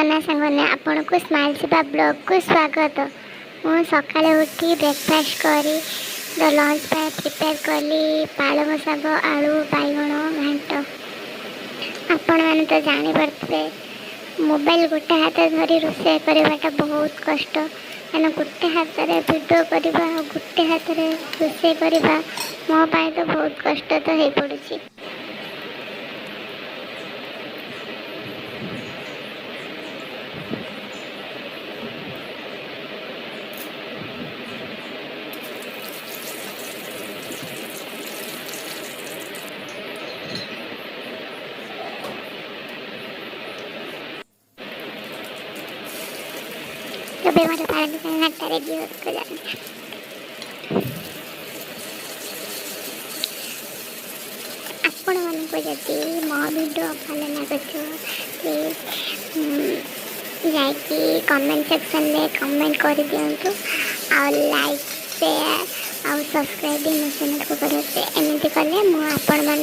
ना सांगने आपण को स्माइल शिवा ब्लॉग को स्वागत। मु सकाळे उठी ब्रेकफास्ट करी लंच पे प्रिपेयर कली पालक शाग आलू बैगण घांट। आपण मैंने तो जानी पड़ते मोबाइल गोटे हाथ धरी रोषे करवाटा बहुत कष्ट। मैंने गोटे हाथ में भिडियो करवा गोटे हाथ में रोषे करवा मो पाई तो बहुत कष्ट तो हो पड़ी। तो बेमार पानी से नाटा रेडी हो जाने आपण मानक जदि मो वीडियो भल लगे प्लीज जाकि कमेंट सेक्शन में कमेंट कर दिंतु आ लाइक शेयर आ सब्सक्राइब भी मो चैनल को करेंगे। एमती कले मुझे नुआ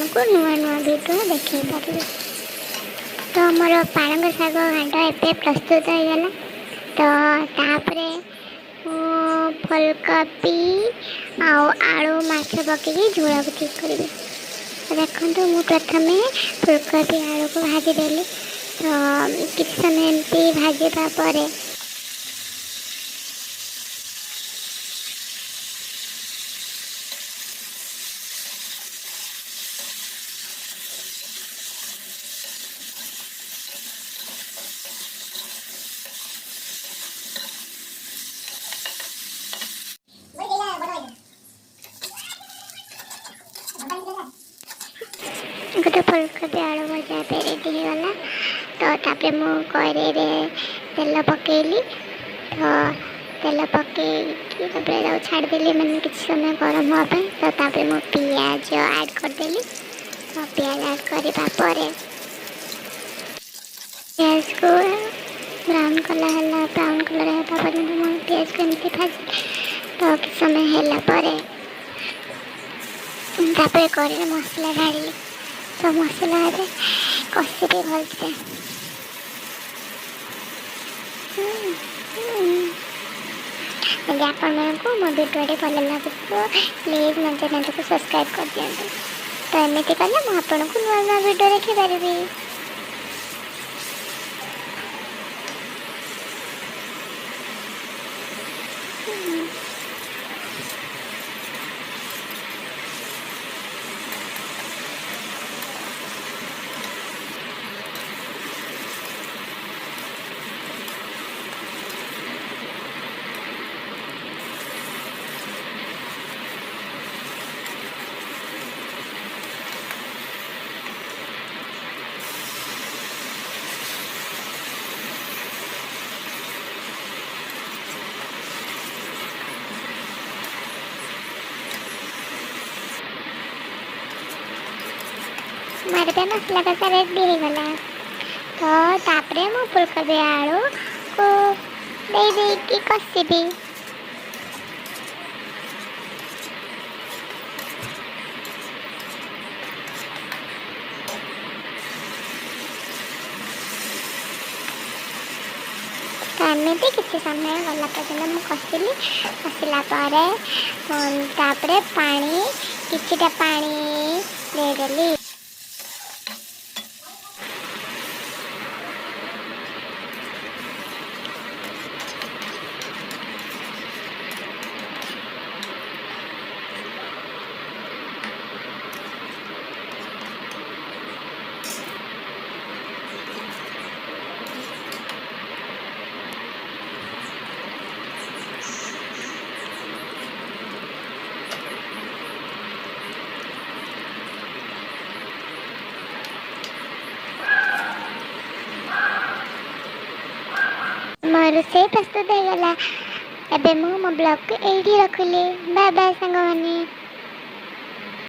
नुआ वीडियो देखे पारि। तो मोर पालंग शाग घांट एवं प्रस्तुत हो गला। तो तापरे फुलकोबी आलू माछ पकई झोल ठीक करी। देखो मु प्रथम फुलकोबी आलू को भाजीदेली। तो किसी समय एमती भाजवा पर गोटे फुलकोबी आलू भजा पे रेडी होगला। तो तापरे मु कड़े तेल पकेली। तो तेल पकई छाड़देली मैंने किसी समय गरम हाँपे। तो तापरे मु पियाज ऐड करदेली। तो पियाज ऐड करने पियाज को ब्राउन कलर है ब्राउन कलर है पर्यटन मुझे पियाज को एमती भाजी। तो किसी समय है कड़े मसला ढाली। तो मसला कषि भलसे यदि आपण को मो वीडियो भल लगे तो प्लीज मो चैनल को सब्सक्राइब कर दिखाँ। तो एमती कले मुझे नुआ नुआ वीडियो देखी पारि। मारे पे मसला का रेडी हो गला। तो तापरे मु फुलकोबी आलू को दे की कषिबी। तो एमती किसी समय गला पर्यटन मुझे कषिली। कषिला पानी किछिटा पानी देदेली। मोर से प्रस्तुत हो गला। एबे मो ब्लॉग को एडी रखली। बाय बाय संग माने।